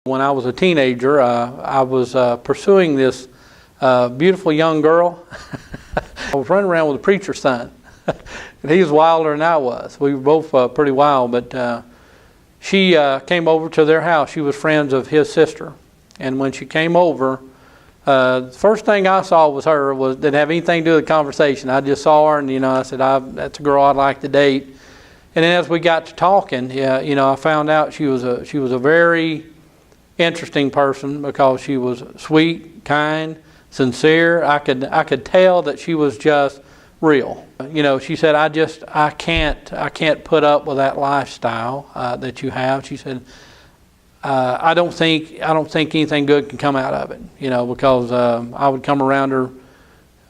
When I was a teenager, I was pursuing this beautiful young girl. I was running around with a preacher's son. And he was wilder than I was. We were both pretty wild, but she came over to their house. She was friends of his sister. And when she came over, the first thing I saw was her. Didn't have anything to do with the conversation. I just saw her, and I said, "That's a girl I'd like to date." And then as we got to talking, I found out she was a very interesting person because she was sweet, kind, sincere. I could tell that she was just real. She said, I can't put up with that lifestyle that you have. She said, I don't think anything good can come out of it. Because I would come around her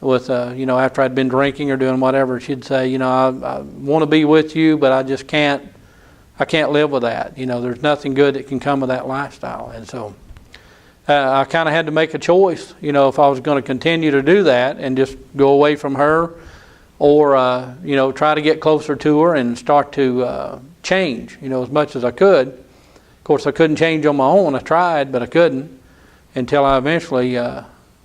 with after I'd been drinking or doing whatever. She'd say, I want to be with you, but I just can't. I can't live with that. There's nothing good that can come of that lifestyle. And so I kind of had to make a choice, if I was going to continue to do that and just go away from her, or, try to get closer to her and start to change, as much as I could. Of course, I couldn't change on my own. I tried, but I couldn't until I eventually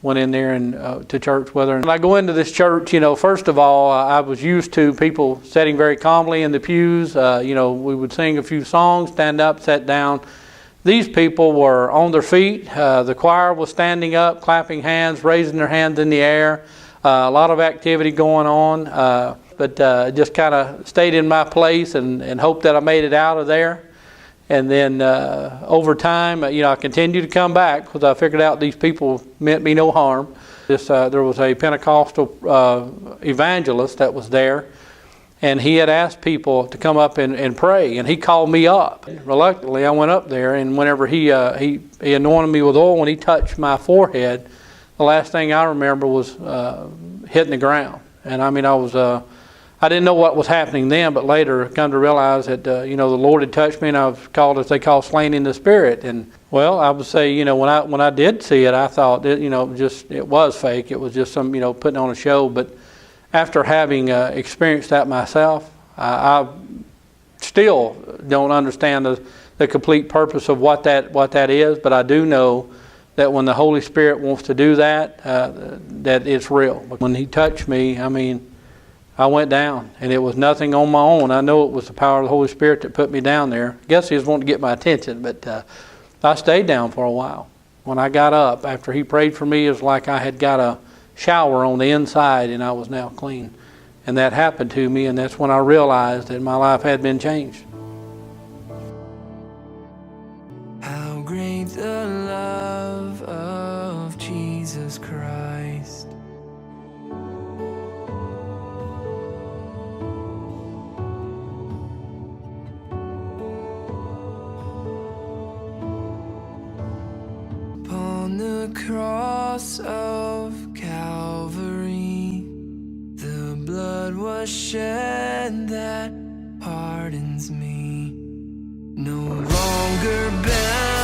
went in there and to church with her. When I go into this church, first of all, I was used to people sitting very calmly in the pews. We would sing a few songs, stand up, sit down. These people were on their feet. The choir was standing up, clapping hands, raising their hands in the air. A lot of activity going on, but just kind of stayed in my place and hoped that I made it out of there. And then over time, I continued to come back because I figured out these people meant me no harm. There was a Pentecostal evangelist that was there, and he had asked people to come up and pray, and he called me up. Reluctantly, I went up there, and whenever he anointed me with oil, when he touched my forehead, the last thing I remember was hitting the ground. And I didn't know what was happening then, but later I come to realize that the Lord had touched me, and I was called, as they call, slain in the Spirit. And well, I would say, when I did see it, I thought it was fake. It was just some putting on a show. But after having experienced that myself, I still don't understand the complete purpose of what that is. But I do know that when the Holy Spirit wants to do that, that it's real. When He touched me, I went down, and it was nothing on my own. I know it was the power of the Holy Spirit that put me down there. I guess He was wanting to get my attention, but I stayed down for a while. When I got up, after He prayed for me, it was like I had got a shower on the inside, and I was now clean. And that happened to me, and that's when I realized that my life had been changed. How great the love of Jesus Christ. Upon the cross of Calvary, the blood was shed that pardons me. No longer bound